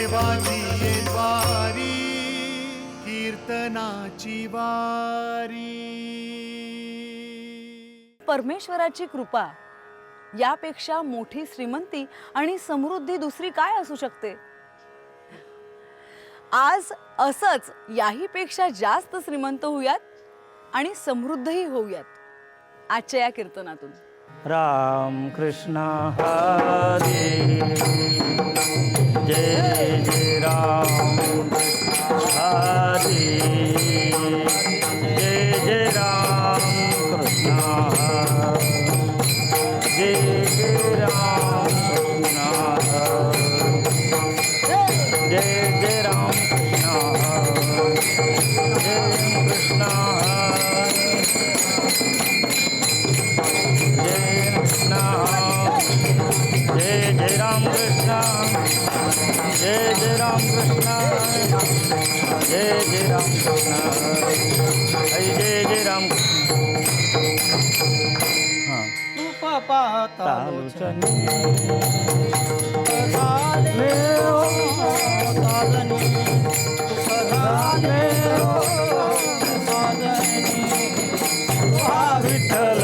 देवाची ये द्वारी कीर्तनाची वारी. परमेश्वराची कृपा यापेक्षा मोठी श्रीमंती आणि समृद्धी दुसरी काय असू शकते. आज असंच याहीपेक्षा जास्त श्रीमंत होऊयात आणि समृद्धही होऊयात आजच्या या कीर्तनातून. राम कृष्ण हरे जय जय राम हरे जय जय राम कृष्ण जय जय राम कृष्ण जय जय राम कृष्ण जय जय राम कृष्ण जय जय राम कृष्ण जय जय राम कृष्ण जय जय राम विठ्ठल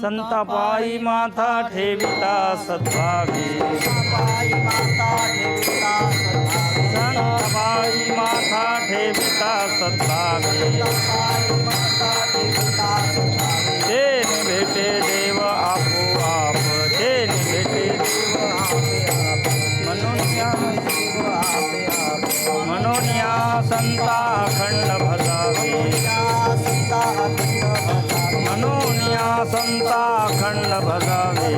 संतापाई माथा ठेविता सद्भागी संतापाई माथा ठेविता सद्भागी तेन भेटे देव आपोआप तेन भेटे म्हणून या संता अखंड भजावे म्हणून या संता अखंड भजावे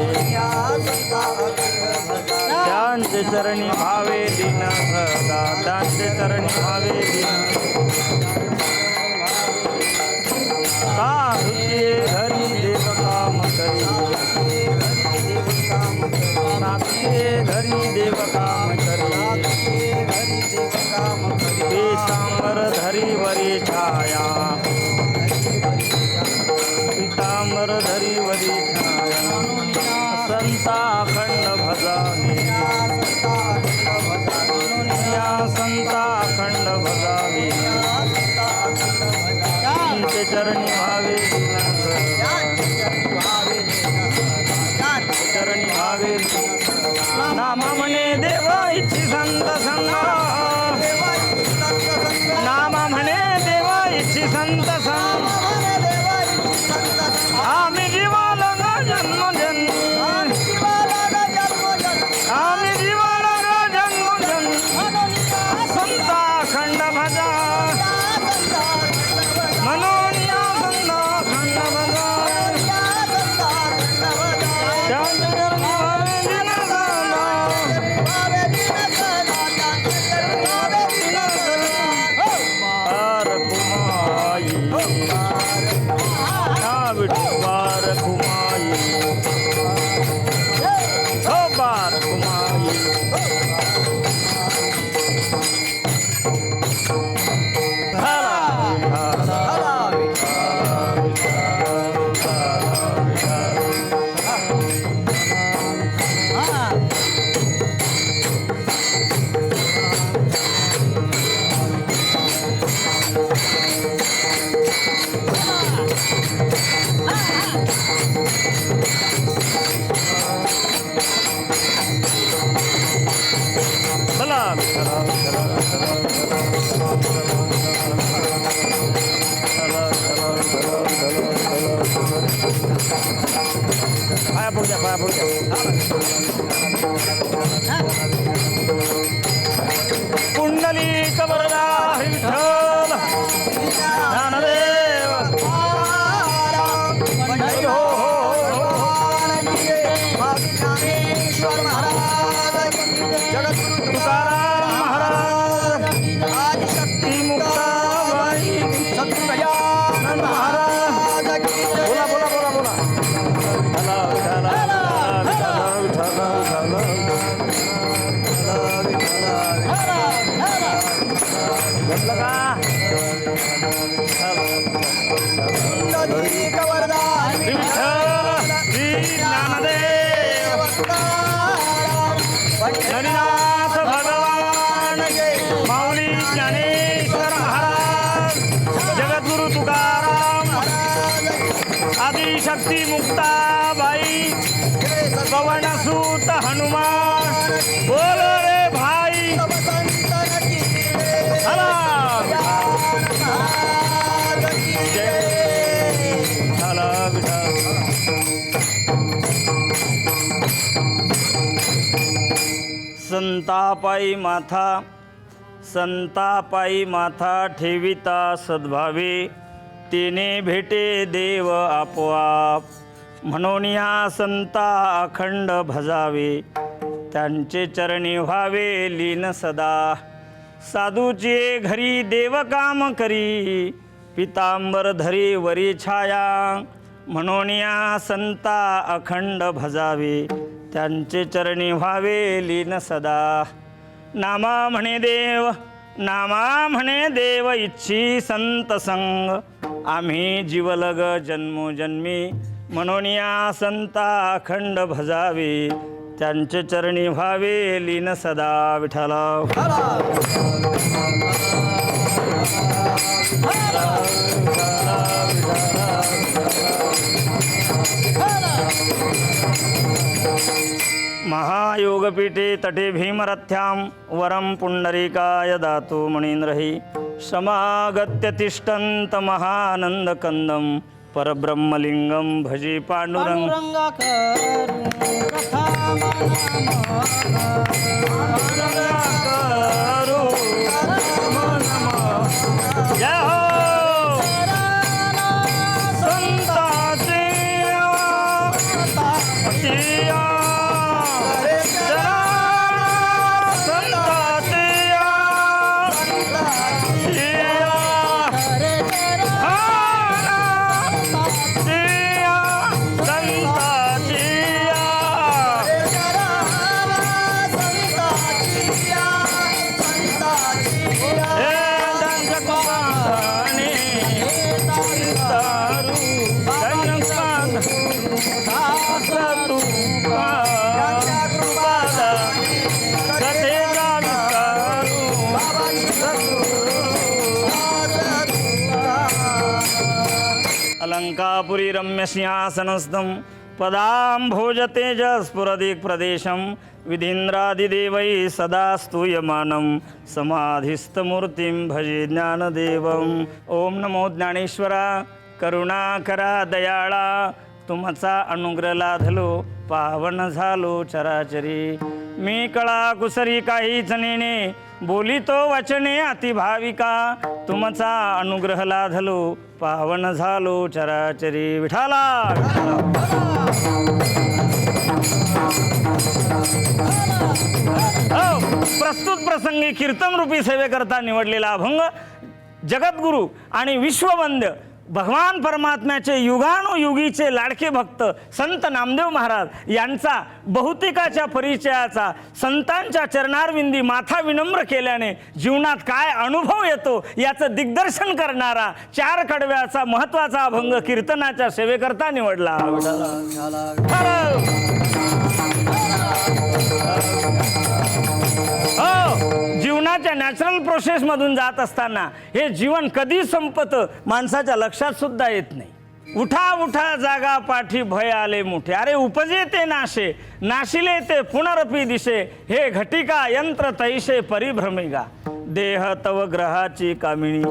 त्यांचे चरणी भावे दिन सदा त्यांचे चरणी भावे दिन साधुचे घरी देव काम करी साधुचे घरी देव काम करी पीतांबर धरी वरी छाया पीतांबर धरी वरी छाया संता अखंड भजावे या संता अखंड भजावे त्यांचे चरणी भावे चरणी भावे नाम म्हणे देवा इच्छी संत संग चला विठ्ठला, विठ्ठला, विठ्ठला, पाया पडू द्या, पाया पडू द्या. पुंडलिक वरदा हरी विठ्ठल ज्ञानदेव हरी हो हो तुकाराम महाराज आदिशक्ती मुक्ताबाई महाराज बोला बोला बोला बोला हरिनाथ भगवान माऊली ज्ञानेश्वर महाराज जगद्गुरु तुकाराम आदिशक्ती मुक्ताबाई पवनसूत हनुमान बोल रे भाई हला हला विठ्ठल. संतापायी माथा ठेविता सद्भावे तेने भेटे देव आपोआप म्हणून या संता अखंड भजावे त्यांचे चरणी व्हावे लीन सदा साधूचे घरी देव काम करी पितांबर धरी वरी छाया म्हणून या संता अखंड भजावे त्यांचे चरणी व्हावे लीन सदा नामा म्हणे देव इच्छी संत संग आम्ही जीवलग जन्मोजन्मी म्हणून या संता अखंड भजावे त्यांचे चरणी व्हावे लीन सदा विठ्ठला. महायोगपीठे तटे भीमरथ्यां वरं पुंडरीकाय दातु मणीन्द्रहि समागत्य तिष्ठन्त महानन्दकन्दं परब्रह्मलिङ्गं भजे पाण्डुरङ्ग जय हो संताचे अलंकापुरी रम्य सिंहासनस्थं पदाम्भोज तेजस्फुरदिक् प्रदेशं विधीन्द्रादिदेवैः सदा स्तूयमानं समाधिस्थमूर्तिं भजे ज्ञानदेवम्. ओम नमो ज्ञानेश्वरा करुणाकरा दयाळा तुमचा अनुग्रह लाधलो पावन झालो चराचरी मी कळा कुसरी काहीच नेणे बोलितो वचने अतिभाविका तुमचा अनुग्रह लाधलो पावन झालो चराचरी विठाला. प्रस्तुत प्रसंगी कीर्तन रूपी सेवेकरता निवडलेला अभंग जगद्गुरु आणि विश्ववंद्य भगवान परमात्म्याचे युगानुयुगीचे लाडके भक्त संत नामदेव महाराज यांचा बहुतेकाच्या परिचयाचा संतांच्या चरणारविंदी माथा विनम्र केल्याने जीवनात काय अनुभव येतो याचं दिग्दर्शन करणारा 4 कडव्याचा महत्त्वाचा अभंग कीर्तनाच्या सेवेकरता निवडला. जीवनाच्या नॅचरल प्रोसेसमधून जात असताना हे जीवन कधी संपतं माणसाच्या लक्षात सुद्धा येत नाही. उठा उठा जागा पाठी भय आले मोठे. अरे उपजे ते नाशे नाशिले ते पुनरपी दिशे हे घटिका यंत्र तैशे परिभ्रमिगा. देह तव ग्रहाची कामिणी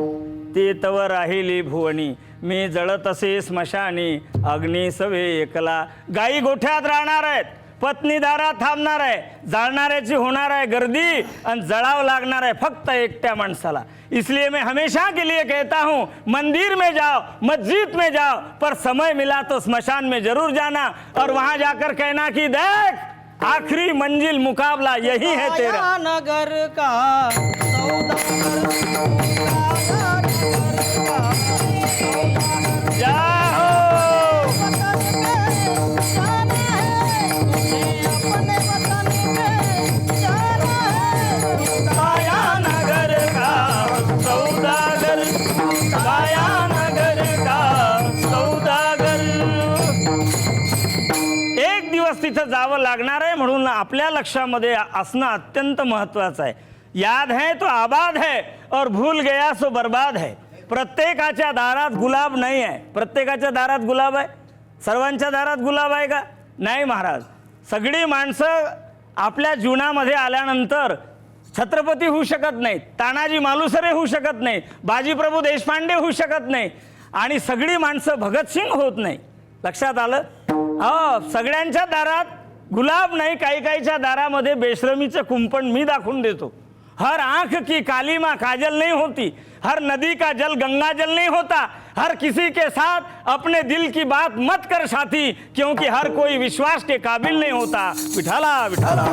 ते तव राहिली भुवनी मी जळत असे स्मशानी अग्नी सवे एकला. गाई गोठ्यात राहणार आहेत, पत्नी दारात थांबणार आहे, जाळणाऱ्याची होणार आहे गर्दी आणि जळाव लागणार आहे फक्त एकट्या माणसाला. इसलिए मैं हमेशा के लिए कहता हूँ मंदिर में जाओ मस्जिद में जाओ पर समय मिला तो स्मशान में जरूर जाना और वहां जाकर कहना कि देख आखिरी मंजिल मुकाबला यही है तेरा. नगर का तिथं जावं लागणार आहे म्हणून आपल्या लक्षामध्ये असणं अत्यंत महत्वाचं आहे. याद है तो आबाद है और भूल गया सो बर्बाद है. प्रत्येकाच्या दारात गुलाब नाही आहे. प्रत्येकाच्या दारात गुलाब आहे? सर्वांच्या दारात गुलाब आहे का? नाही महाराज. सगळी माणसं आपल्या जीवनामध्ये आल्यानंतर छत्रपती होऊ शकत नाहीत, तानाजी मालुसरे होऊ शकत नाही, बाजीप्रभू देशपांडे होऊ शकत नाही आणि सगळी माणसं भगतसिंग होत नाही. लक्षात आलं? हो, सगळ्यांच्या दारात गुलाब नाही, काही काहीच्या दारामध्ये बेशरमीचं कुंपण मी दाखवून देतो. हर आंख की कालीमा काजल नहीं होती, हर नदी का जल गंगा जल नहीं होता, हर किसी के साथ अपने दिल की बात मत कर साथी क्योंकि हर कोई विश्वास के काबिल नहीं होता. विठाला विठाला.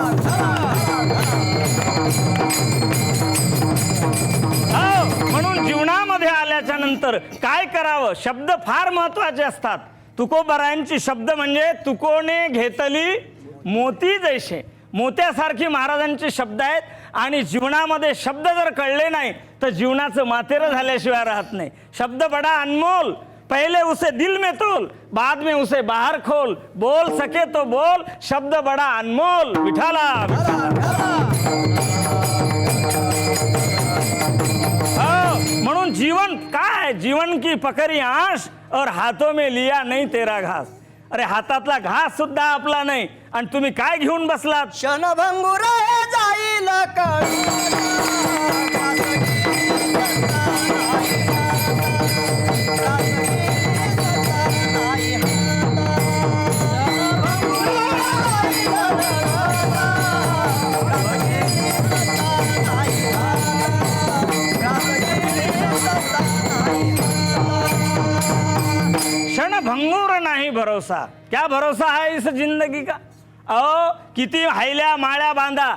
म्हणून जीवनामध्ये आल्याच्या नंतर काय करावं? शब्द फार महत्वाचे असतात. तुकोबरायांची शब्द म्हणजे तुकोने घेतली मोती जैसे. मोत्यासारखी महाराजांचे शब्द आहेत आणि जीवनामध्ये शब्द जर कळले नाही तर जीवनाचं मातेरं झाल्याशिवाय राहत नाही. शब्द बडा अनमोल, पहले उसे दिल में तोल बाद में उसे बाहर खोल, बोल सके तो बोल, शब्द बडा अनमोल. विठाला म्हणून जीवन काय? जीवन की पकडी आश और हाथों में लिया नहीं तेरा घास. अरे हातातला घास सुद्धा आपला नाही आणि तुम्ही काय घेऊन बसलात? क्षणभंगुर जाईल क्षणभंगुर नाही भरोसा. क्या भरोसा है इस जिंदगी का? अहो किती हायल्या माळ्या बांधा,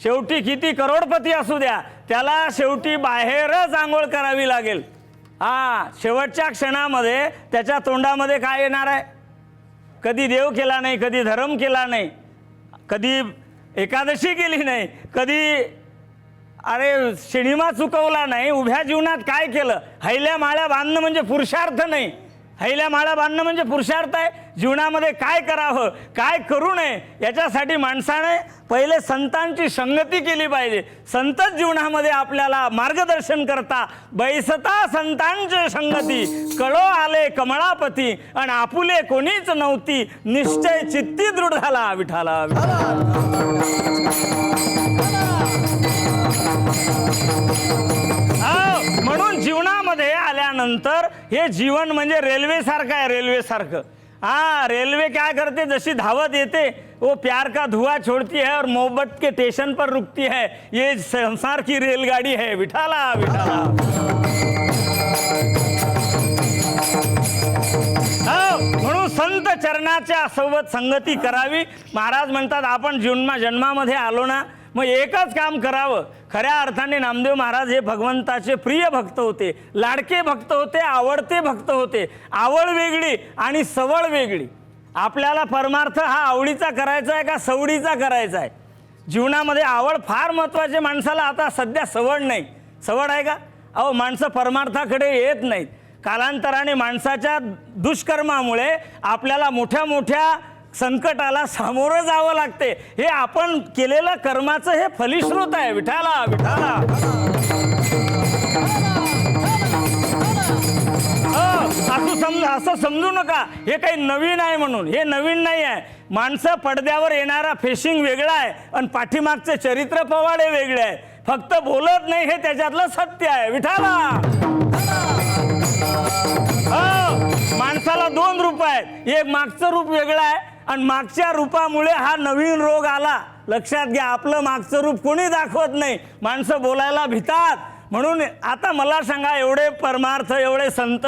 शेवटी किती करोडपती असू द्या, त्याला शेवटी बाहेरच आंघोळ करावी लागेल. शेवटच्या क्षणामध्ये त्याच्या तोंडामध्ये काय येणार आहे? कधी देव केला नाही, कधी धर्म केला नाही, कधी एकादशी केली नाही, कधी अरे सिनेमा चुकवला नाही. उभ्या जीवनात काय केलं? हैल्या माळ्या बांधणं म्हणजे पुरुषार्थ नाही. हैल्या माळा बांधणं म्हणजे पुरुषार्थ आहे. जीवनामध्ये काय करावं, काय करू नये याच्यासाठी माणसाने पहिले संतांची संगती केली पाहिजे. संतच जीवनामध्ये आपल्याला मार्गदर्शन करता. बैसता संतांची संगती, कळो आले कमळापती आणि आपुले कोणीच नव्हती, निश्चय चित्ती दृढ झाला. विठाला म्हणून जीवनामध्ये आल्यानंतर हे जीवन म्हणजे रेल्वे सारखं आहे. रेल्वे सारखं. रेल्वे क्या करते? जैसी धावत येते वो प्यार का धुआं छोड़ती है और मोहब्बत के स्टेशन पर रुकती है. ये संसार की रेलगाड़ी है. विठाला विठाला. म्हणून संत चरणाच्या सोबत संगती करावी. महाराज म्हणतात आपण जन्मामध्ये आलो ना मग एकच काम करावं. खऱ्या अर्थाने नामदेव महाराज हे भगवंताचे प्रिय भक्त होते, लाडके भक्त होते, आवडते भक्त होते. आवड वेगळी आणि सवड वेगळी. आपल्याला परमार्थ हा आवडीचा करायचा आहे का सवडीचा करायचा आहे? जीवनामध्ये आवड फार महत्त्वाची. माणसाला आता सध्या सवड नाही. सवड आहे का? अहो माणसं परमार्थाकडे येत नाहीत. कालांतराने माणसाच्या दुष्कर्मामुळे आपल्याला मोठ्या मोठ्या संकटाला सामोरं जावं लागते. हे आपण केलेलं कर्माचं हे फलिश्रुत आहे. विठाला विठाला. असं समजू नका हे काही नवीन आहे म्हणून. हे नवीन नाही आहे. माणसं पडद्यावर येणारा फेशिंग वेगळा आहे आणि पाठीमागचे चरित्र पवाडे वेगळे आहे. फक्त बोलत नाही हे त्याच्यातलं सत्य आहे. विठाला माणसाला 2 रूप आहेत. एक मागचं रूप वेगळं आहे आणि मागच्या रूपामुळे हा नवीन रोग आला. लक्षात घ्या, आपलं मागचं रूप कोणी दाखवत नाही. माणसं बोलायला भितात. म्हणून आता मला सांगा, एवढे परमार्थ, एवढे संत,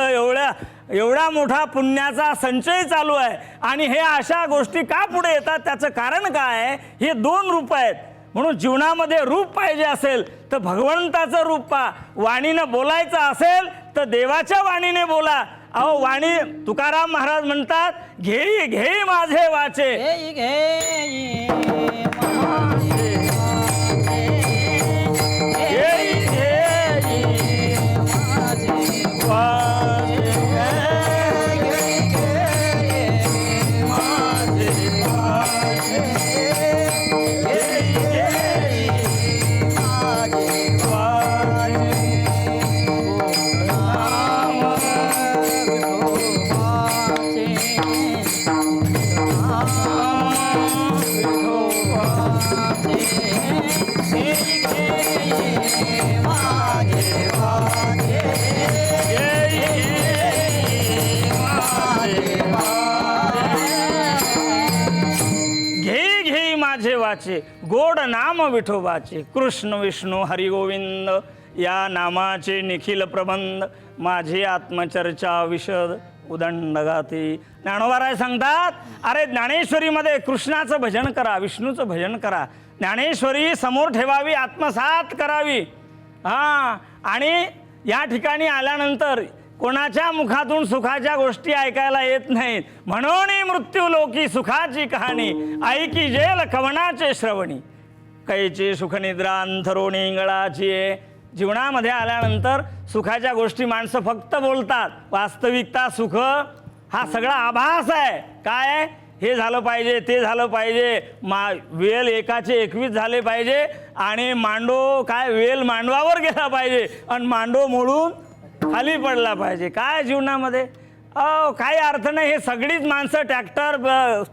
एवढा मोठा पुण्याचा संचय चालू आहे आणि हे अशा गोष्टी का पुढे येतात? त्याचं कारण काय आहे? हे 2 रूप आहेत. म्हणून जीवनामध्ये रूप पाहिजे असेल तर भगवंताचं रूप पहा. वाणीनं बोलायचं असेल तर देवाच्या वाणीने बोला. अहो वाणी, तुकाराम महाराज म्हणतात, घेई घेई माझे वाचे. घेई घेई घेई घेई वाचे. घेई घेई माझे वाचे, गोड नाम विठोबाचे. कृष्ण विष्णू हरी गोविंद या नामाचे निखिल प्रबंध, माझी आत्मचर्चा विशद उदंड गाती. ज्ञानोबाराय सांगतात, अरे ज्ञानेश्वरीमध्ये कृष्णाचं भजन करा, विष्णूचं भजन करा. ज्ञानेश्वरी समोर ठेवावी, आत्मसात करावी. आणि या ठिकाणी आल्यानंतर कोणाच्या मुखातून सुखाच्या गोष्टी ऐकायला येत नाहीत. म्हणून मृत्यू लोकी सुखाची कहाणी ऐकी जेल कवनाचे श्रवणी. कैची सुखनिद्रा अंथरोणी इंगळाची. जीवनामध्ये आल्यानंतर सुखाच्या गोष्टी माणसं फक्त बोलतात. वास्तविकता सुख हा सगळा आभास आहे. काय? हे झालं पाहिजे, ते झालं पाहिजे, वेल एकाचे 21 झाले पाहिजे आणि मांडो काय वेल मांडवावर गेला पाहिजे आणि मांडो मोडून खाली पडला पाहिजे. काय जीवनामध्ये काही अर्थ नाही. हे सगळीच माणसं ट्रॅक्टर,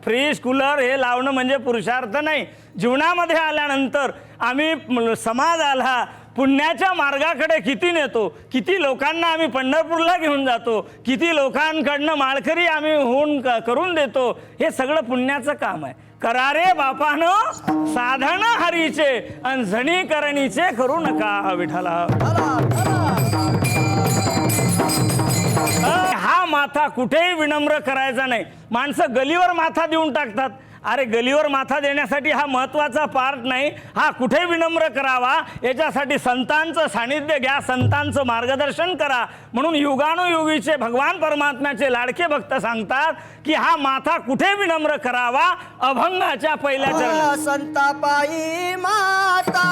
फ्रीज, कूलर हे लावणं म्हणजे पुरुषार्थ नाही. जीवनामध्ये आल्यानंतर आम्ही समाजाला पुण्याच्या मार्गाकडे किती नेतो, किती लोकांना आम्ही पंढरपूरला घेऊन जातो, किती लोकांकडनं माळकरी आम्ही होऊन करून देतो. हे सगळं पुण्याचं काम आहे. करारे बापानं साधन हरीचे आणि झणी करणीचे करू नका विठाला. हा माथा कुठेही विनम्र करायचा नाही. माणसं गलीवर माथा देऊन टाकतात. अरे गलीवर माथा देण्यासाठी हा महत्वाचा पार्ट नाही. हा कुठे विनम्र करावा याच्यासाठी संतांचं सानिध्य घ्या, संतांचं मार्गदर्शन करा. म्हणून युगानुयुगीचे भगवान परमात्म्याचे लाडके भक्त सांगतात की हा माथा कुठे विनम्र करावा? अभंगाच्या पहिल्या चरणात. संतापायी माता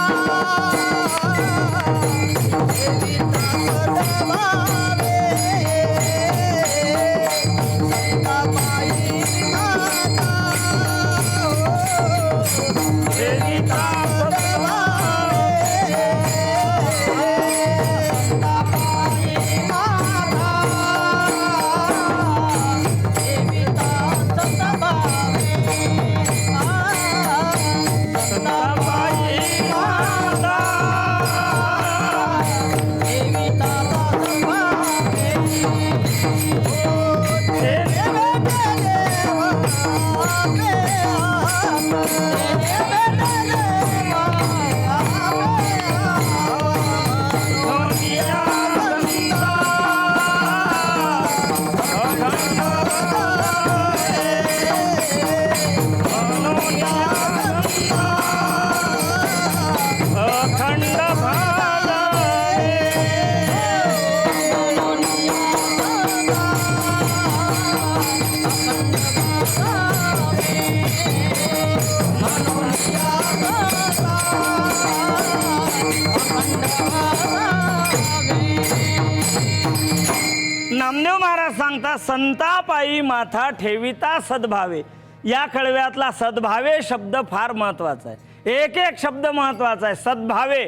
नामदेव महाराज सांगतात, संतापायी माथा ठेविता सद्भावे. या कळव्यातला सद्भावे शब्द फार महत्वाचा आहे. एक एक शब्द महत्वाचा आहे. सद्भावे,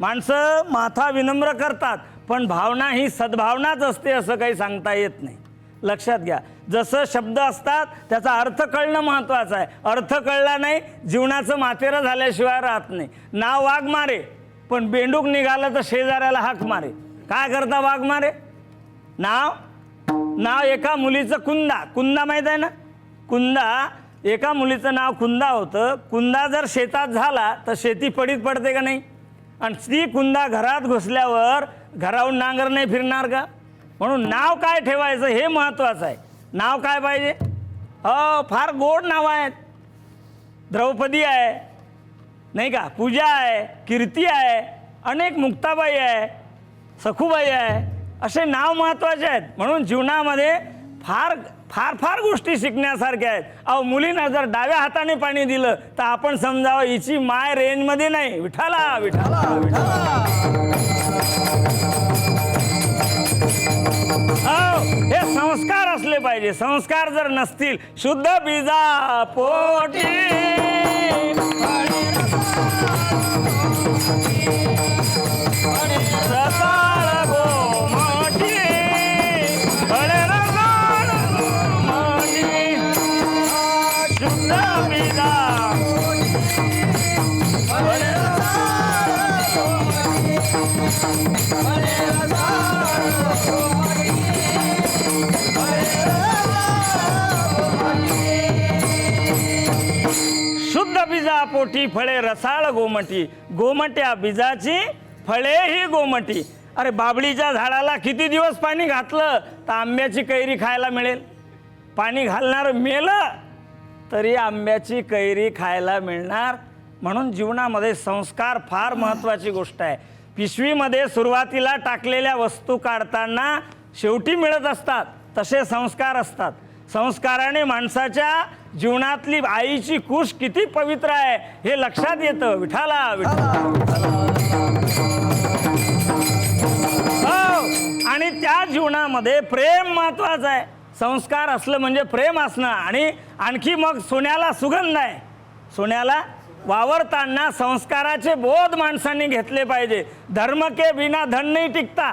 माणसं माथा विनम्र करतात पण भावना ही सद्भावनाच असते असं काही सांगता येत नाही. लक्षात घ्या, जसं शब्द असतात त्याचा अर्थ कळणं महत्त्वाचं आहे. अर्थ कळला नाही जीवनाचं मातेरं झाल्याशिवाय राहत नाही. नाव वाघमारे, पण बेंडूक निघालं तर शेजाऱ्याला हाक मारे. काय करता वाघमारे? नाव एका मुलीचं कुंदा माहीत आहे ना? कुंदा, एका मुलीचं नाव कुंदा होतं. कुंदा जर शेतात झाला तर शेती पडीत पडते का नाही? आणि ती कुंदा घरात घुसल्यावर घराहून नांगर नाही फिरणार का? म्हणून नाव काय ठेवायचं हे महत्त्वाचं आहे. नाव काय पाहिजे? फार गोड नावं आहेत. द्रौपदी आहे नाही का, पूजा आहे, कीर्ती आहे, अनेक मुक्ताबाई आहे, सखूबाई आहे, असे नाव महत्त्वाचे आहेत. म्हणून जीवनामध्ये फार फार फार गोष्टी शिकण्यासारख्या आहेत. मुलींना जर डाव्या हाताने पाणी दिलं तर आपण समजावं हिची माय रेंजमध्ये नाही. विठाला विठाला विठाला. हे संस्कार असले पाहिजे. संस्कार जर नसतील, शुद्ध बीजा पोटी रसाळ गोमटी, फळे रसाळ गोमटी, शुद्ध बीजा फळे रसाळ गोमटी, फळे रसाळ गोमटी, शुद्ध बीजा पोटी फळे रसाळ गोमटी. गोमट्या बीजाची फळे ही गोमटी. अरे बाबळीच्या झाडाला किती दिवस पाणी घातलं तर आंब्याची कैरी खायला मिळेल? पाणी घालणार मेलं तरी आंब्याची कैरी खायला मिळणार. म्हणून जीवनामध्ये संस्कार फार महत्त्वाची गोष्ट आहे. पिशवीमध्ये सुरुवातीला टाकलेल्या वस्तू काढताना शेवटी मिळत असतात, तसे संस्कार असतात. संस्काराने माणसाच्या जीवनातली आईची कुश किती पवित्र आहे हे लक्षात येतं. विठाला विठाला. आणि त्या जीवनामध्ये प्रेम महत्वाचं आहे. संस्कार असलं म्हणजे प्रेम असणं. आणि आणखी मग सोन्याला सुगंध आहे. सोन्याला वावरताना संस्काराचे बोध माणसांनी घेतले पाहिजे. धर्म के बिना धन नहीं टिकता,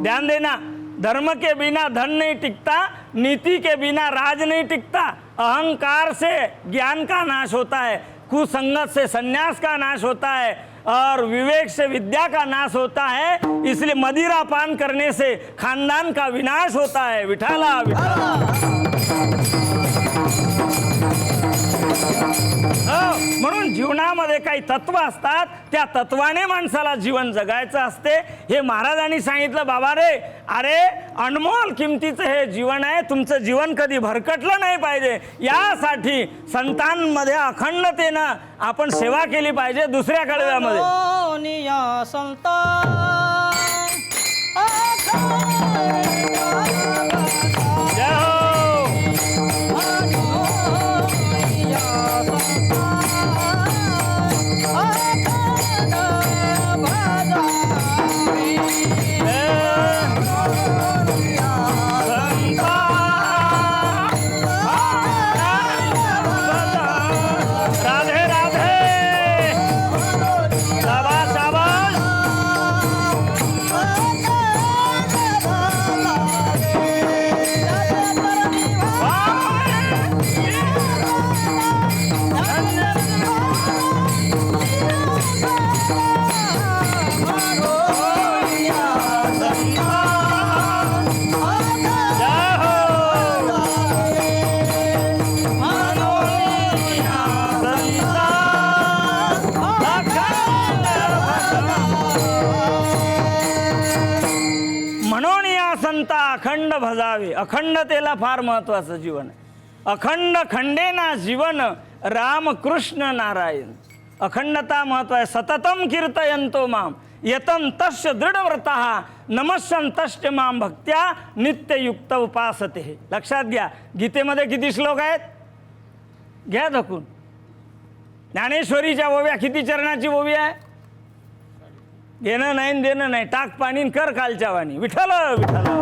ध्यान देना. धर्म के बिना धन नहीं टिकता, नीति के बिना राज नहीं टिकता, अहंकार से ज्ञान का नाश होता है, कुसंगत से संन्यास का नाश होता है और विवेक से विद्या का नाश होता है. इसलिए मदिरा पान करने से खानदान का विनाश होता है. विठाला विठाला. म्हणून जीवनामध्ये काही तत्व असतात, त्या तत्वाने माणसाला जीवन जगायचं असते. हे महाराजांनी सांगितलं. बाबा रे, अरे अनमोल किमतीचं हे जीवन आहे. तुमचं जीवन कधी भरकटलं नाही पाहिजे. यासाठी संतांमध्ये अखंडतेनं आपण सेवा केली पाहिजे. दुसऱ्या कडव्यामध्ये संता जय हो. अखंड भजावे. अखंडतेला फार महत्वाचं जीवन आहे. अखंड खंडेना जीवन राम कृष्ण नारायण. अखंडता महत्व आहे. सततम कीर्तयंतो माम यतम तस्य दृढव्रतः नमस्संतश्च माम भक्त्या नित्ययुक्त उपासते. लक्षात घ्या, गीतेमध्ये किती श्लोक आहेत? घ्या धकून. ज्ञानेश्वरीच्या ओव्या किती चरणाची ओवी आहे? घेणं नाही देणं नाही, टाक पाणी कर कालच्या वाणी. विठ्ठल विठ्ठल.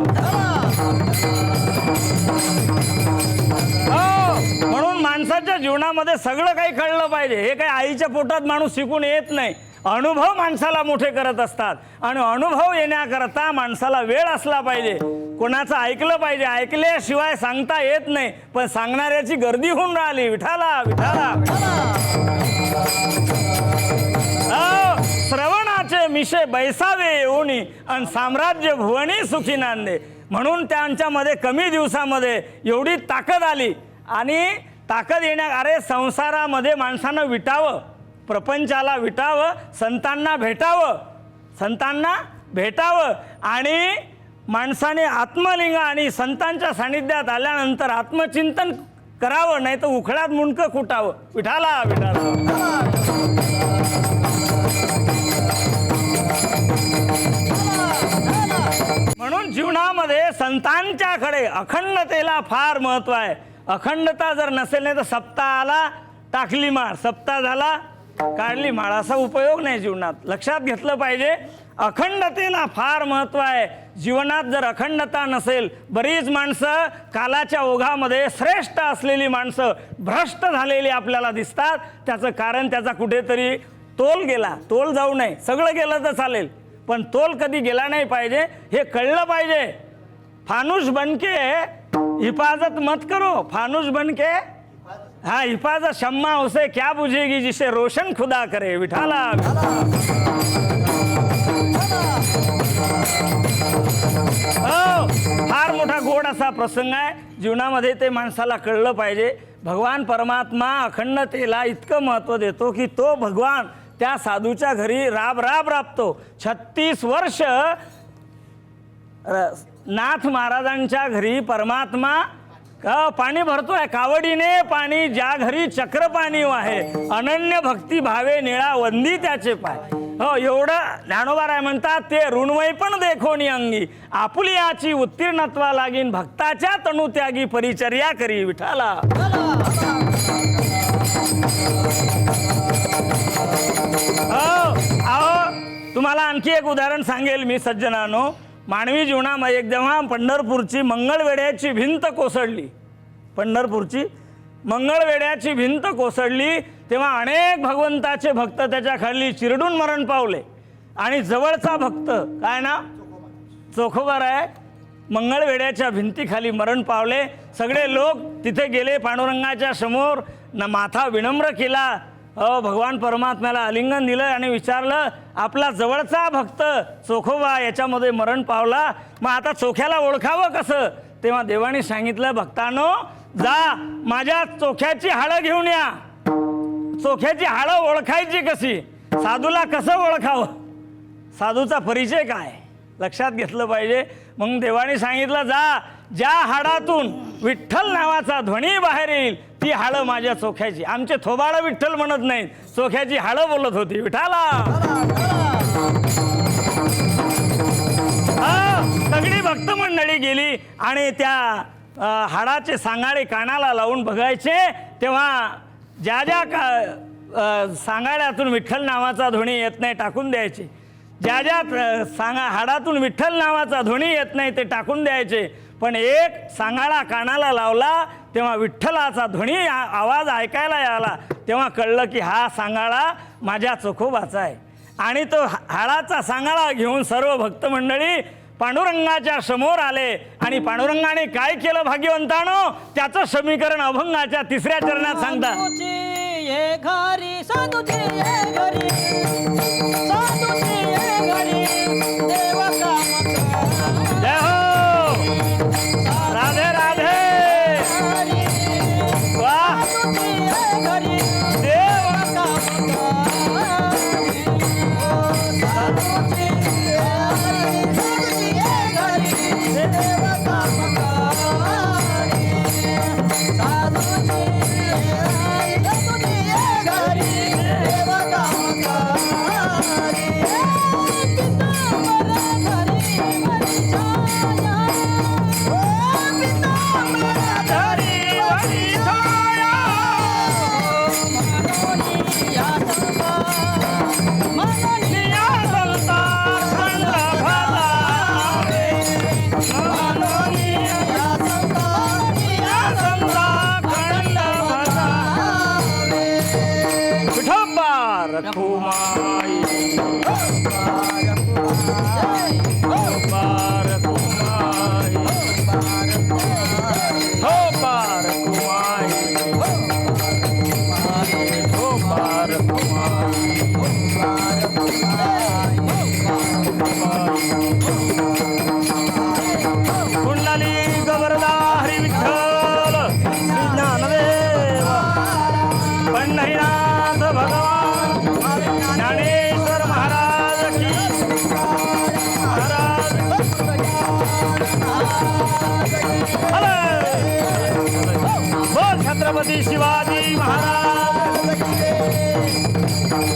म्हणून माणसाच्या जीवनामध्ये सगळं काही कळलं पाहिजे. हे काही आईच्या पोटात माणूस शिकून येत नाही. अनुभव माणसाला मोठे करत असतात आणि अनुभव येण्याकरता माणसाला वेळ असला पाहिजे, कोणाचं ऐकलं पाहिजे. ऐकल्याशिवाय सांगता येत नाही, पण सांगणाऱ्याची गर्दी होऊन राहिली. विठाला विठाला श्रवणाचे मिशे बैसावे येऊनी आणि साम्राज्य भुवनी सुखी नांदे. म्हणून त्यांच्यामध्ये कमी दिवसामध्ये एवढी ताकद आली. आणि ताकद अरे संसारामध्ये माणसानं विटावं, प्रपंचाला विटावं, संतांना भेटावं आणि माणसाने आत्मलिंग आणि संतांच्या सानिध्यात आल्यानंतर आत्मचिंतन करावं, नाही तर उखळ्यात मुंडकं कुटावं. विठाला विठाला म्हणून जीवनामध्ये संतांच्याकडे अखंडतेला फार महत्व आहे. अखंडता जर नसेल, नाही तर सप्ताहाला टाकली माळ, सप्ताह झाला काढली माळ, असा उपयोग नाही जीवनात. लक्षात घेतलं पाहिजे, अखंडतेला फार महत्व आहे. जीवनात जर अखंडता नसेल, बरीच माणसं कालाच्या ओघामध्ये श्रेष्ठ असलेली माणसं भ्रष्ट झालेली आपल्याला दिसतात. त्याचं कारण त्याचा कुठेतरी तोल गेला. तोल जाऊ नये, सगळं गेलं तर चालेल, पण तोल कधी गेला नाही पाहिजे, हे कळलं पाहिजे. फानुस बनके हिफाजत मत करो, फानुस बनके हाँ हिफाजत शम्मा उसे क्या बुझेगी जिसे रोशन खुदा करे. विठाला फार मोठा गोड असा प्रसंग आहे जीवनामध्ये, ते माणसाला कळलं पाहिजे. भगवान परमात्मा अखंडतेला इतकं महत्त्व देतो की तो भगवान त्या साधूच्या घरी राबतो. 36 वर्ष नाथ महाराजांच्या घरी परमात्मा पाणी भरतोय. कावडीने पाणी ज्या घरी चक्र पाणी वाहे, अनन्य भक्ती भावे निळा वंदी त्याचे पाय. हो, एवढं ज्ञानोबा म्हणतात, ते ऋणवय पण देखोनी अंगी, आपुलियाची उत्तीर्णत्वा लागीन, भक्ताच्या तनुत्यागी परिचर्या करी. विठाला तुम्हाला आणखी एक उदाहरण सांगेल मी सज्जनानो. मानवी जीवनामध्ये एक जेव्हा पंढरपूरची मंगळवेढ्याची भिंत कोसळली, पंढरपूरची मंगळवेढ्याची भिंत कोसळली, तेव्हा अनेक भगवंताचे भक्त त्याच्या खाली चिरडून मरण पावले. आणि जवळचा भक्त काय ना चोखोबार आहे, मंगळवेढ्याच्या भिंतीखाली मरण पावले. सगळे लोक तिथे गेले, पांडुरंगाच्या समोर माथा विनम्र केला, भगवान परमात्म्याला आलिंगन दिलं आणि विचारलं, आपला जवळचा भक्त चोखोबा याच्यामध्ये मरण पावला, मग आता चोख्याला ओळखावं कसं? तेव्हा देवाने सांगितलं, भक्तांनो जा माझ्या चोख्याची हाडं घेऊन या. चोख्याची हाडं ओळखायची कशी? साधूला कसं ओळखावं? साधूचा परिचय काय? लक्षात घेतलं पाहिजे. मग देवाने सांगितलं, जा ज्या हाडातून विठ्ठल नावाचा ध्वनी बाहेर येईल ती हाडं माझ्या चोख्याची. आमचे थोबाडं विठ्ठल म्हणत नाहीत, चोख्याची हाडं बोलत होती. विठाला सगळी भक्त मंडळी गेली आणि त्या हाडाचे सांगाडे कानाला लावून बघायचे. तेव्हा ज्या ज्या सांगाड्यातून विठ्ठल नावाचा ध्वनी येत नाही टाकून द्यायचे, ज्या ज्या हाडातून विठ्ठल नावाचा ध्वनी येत नाही ते टाकून द्यायचे. पण एक सांगाडा कानाला लावला तेव्हा विठ्ठलाचा ध्वनी आवाज ऐकायला आला. तेव्हा कळलं की हा सांगाडा माझ्या चोखोबाचा आहे. आणि तो हाडाचा सांगाडा घेऊन सर्व भक्त मंडळी पांडुरंगाच्या समोर आले. आणि पांडुरंगाने काय केलं भाग्यवंतानो, त्याचं समीकरण अभंगाच्या 3ऱ्या चरणात सांगतात. जय हो, राधे राधे, वाह देव घरी छत्रपती शिवाजी महाराज.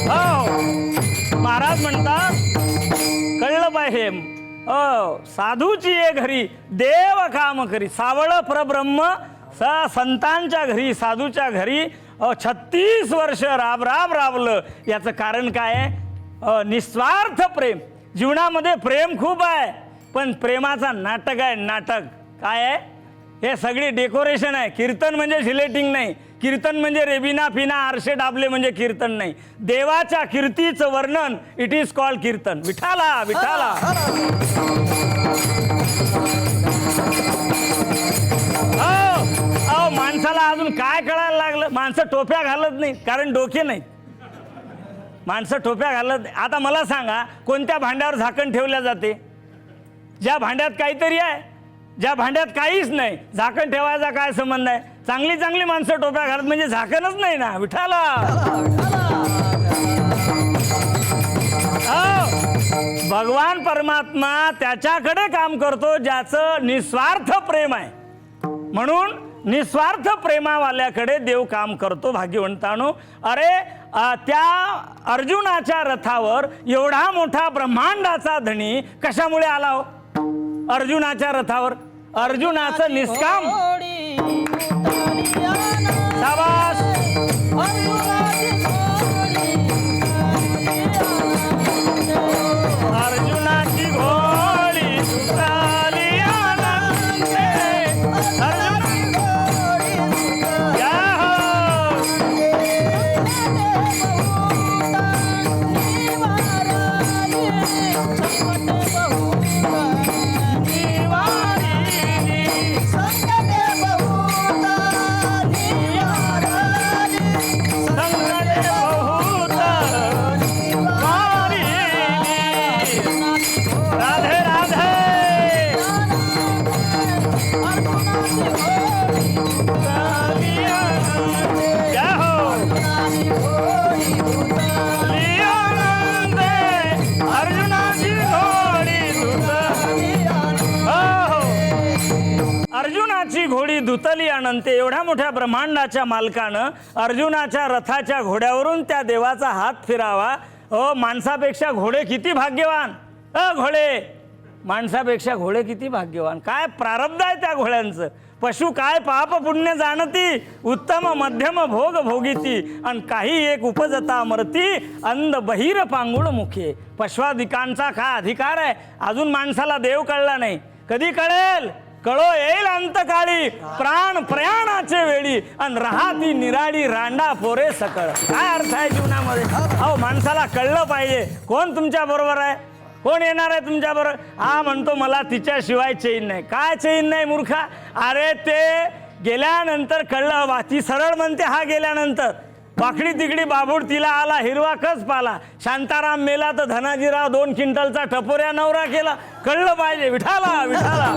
हो महाराज म्हणतात कळलं पाहिजे. साधूची ये घरी देव काम करी. सावळ परब्रह्म संतांच्या घरी साधूच्या घरी 36 वर्ष राबलं. याचं कारण काय आहे? निस्वार्थ प्रेम. जीवनामध्ये प्रेम खूप आहे पण प्रेमाचा नाटक आहे. नाटक काय आहे? हे सगळी डेकोरेशन आहे. कीर्तन म्हणजे झिलेटिंग नाही. कीर्तन म्हणजे रेबिना फिना आरशे डाबले म्हणजे कीर्तन नाही. देवाच्या कीर्तीचं वर्णन इट इज कॉल्ड कीर्तन. विठाला विठाला. अहो माणसाला अजून काय कळायला लागलं? माणसं टोप्या घालत नाही कारण डोके नाहीत. माणसं टोप्या घालत नाही. आता मला सांगा कोणत्या भांड्यावर झाकण ठेवल्या जाते? ज्या भांड्यात काहीतरी आहे. ज्या भांड्यात काहीच नाही झाकण ठेवायचा काय संबंध आहे? चांगली चांगली माणसं टोप्या घालत म्हणजे झाकणच नाही ना. विठाला. भगवान परमात्मा त्याच्याकडे काम करतो ज्याचं निस्वार्थ प्रेम आहे. म्हणून निस्वार्थ प्रेमावाल्याकडे देव काम करतो. भाग्यवंतानो, अरे त्या अर्जुनाच्या रथावर एवढा मोठा ब्रह्मांडाचा धनी कशामुळे आला हो? अर्जुनाच्या रथावर अर्जुनाचं निष्काम. शाबास. अर्जुनाची घोडी सुटाली आनंदे. अर्जुनाची घोडी धुतली अनंते. एवढ्या मोठ्या ब्रह्मांडाच्या मालकानं अर्जुनाच्या रथाच्या घोड्यावरून त्या देवाचा हात फिरावा. माणसापेक्षा घोडे किती भाग्यवान. घोडे माणसापेक्षा घोडे किती भाग्यवान. काय प्रारब्ध आहे त्या घोड्यांचं. पशु काय पाप पुण्य जाणती. उत्तम मध्यम भोग भोगिती. आणि काही एक उपजता मरती. अंध बहिर पांगुळ मुखे. पशवादिकांचा काय अधिकार आहे? अजून माणसाला देव कळला नाही. कधी कळेल? कळो येईल अंतकाळी. प्राण प्रयाणाचे वेळी. आणि राहाती निराळी रांडा पोरे सकळ. काय अर्थ आहे जीवनामध्ये? अहो माणसाला कळलं पाहिजे कोण तुमच्या बरोबर आहे, कोण येणार आहे तुमच्या बरोबर. हा म्हणतो मला तिच्याशिवाय चैन नाही. काय चैन नाही मूर्खा? अरे ते गेल्यानंतर कळलं बा. ती सरळ म्हणते हा गेल्यानंतर. वाकडी तिकडी बाबूड तिला आला हिरवा कस पाला. शांताराम मेला तर धनाजीराव 2 क्विंटलचा टपोऱ्या नवरा केला. कळलं पाहिजे. विठाला विठाला.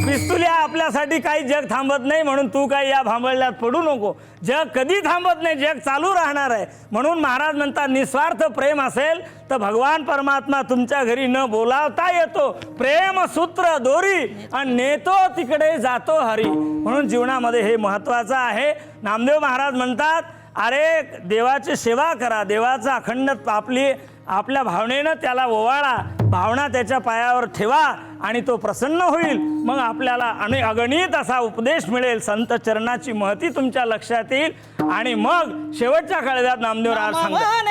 पिस्तुल्या आपल्यासाठी काही जग थांबत नाही म्हणून तू काही या भांबळल्यात पडू नको. जग कधी थांबत नाही. जग चालू राहणार आहे. म्हणून महाराज म्हणतात निस्वार्थ प्रेम असेल तर भगवान परमात्मा तुमच्या घरी न बोलावता येतो. प्रेम सूत्र दोरी आणि नेतो तिकडे जातो हरी. म्हणून जीवनामध्ये हे महत्वाचं आहे. नामदेव महाराज म्हणतात अरे देवाची सेवा करा. देवाचा अखंड आपल्या भावनेनं त्याला ओवाळा. भावना त्याच्या पायावर ठेवा आणि तो प्रसन्न होईल. मग आपल्याला अगणित असा उपदेश मिळेल. संत चरणाची महती तुमच्या लक्षात येईल. आणि मग शेवटच्या काळात नामदेव राज सांगतात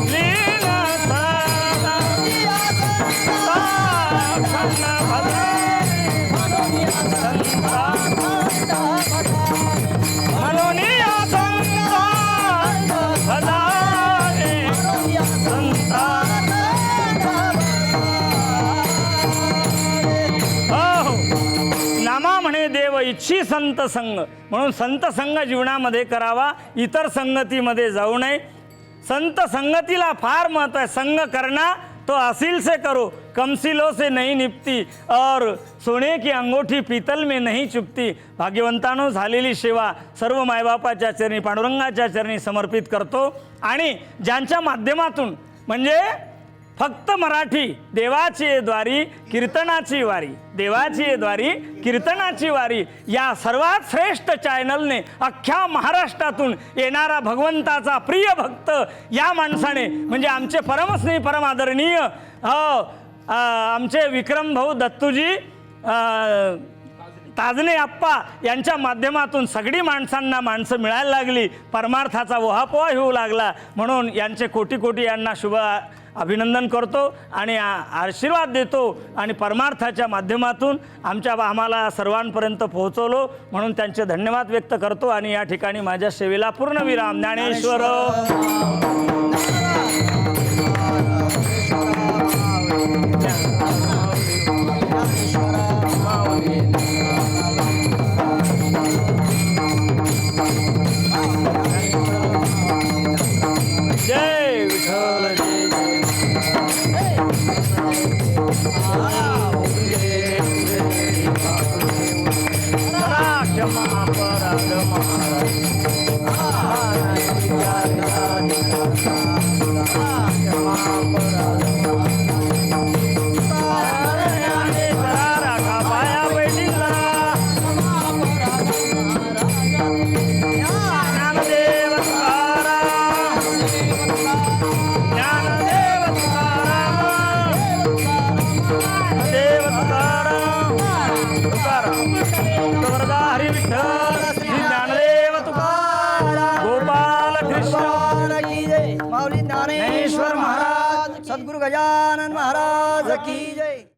लीन सदा संत मनोनिया संत भजारे संता नामा म्हणे देव इच्छी संत संग, म्हणून संत संग जीवनामध्ये करावा, इतर संगतीमध्ये जाऊ नये. संत संगतीला फार महत्व आहे. संग करना तो असील से करो, कमसिलों से नहीं निपती, और सोने की अंगोठी पीतल में नहीं चुकती. भाग्यवंतानो, झालेली सेवा सर्व मायबापाच्या चरणी, पांडुरंगाच्या चरणी समर्पित करतो. आणि ज्यांच्या माध्यमातून म्हणजे फक्त मराठी देवाची द्वारी कीर्तनाची वारी, देवाची द्वारी कीर्तनाची वारी या सर्वात श्रेष्ठ चॅनलने अख्ख्या महाराष्ट्रातून येणारा भगवंताचा प्रिय भक्त या माणसाने म्हणजे आमचे परमस्नेही परम आदरणीय आमचे विक्रम भाऊ दत्तूजी ताजने आप्पा यांच्या माध्यमातून सगळी माणसं मिळायला लागली, परमार्थाचा ओहापोहा होऊ लागला. म्हणून यांचे कोटी कोटी यांना शुभ अभिनंदन करतो आणि आशीर्वाद देतो. आणि परमार्थाच्या माध्यमातून आम्हाला सर्वांपर्यंत पोहोचवलो म्हणून त्यांचे धन्यवाद व्यक्त करतो. आणि या ठिकाणी माझ्या सेवेला पूर्ण विराम. ज्ञानेश्वर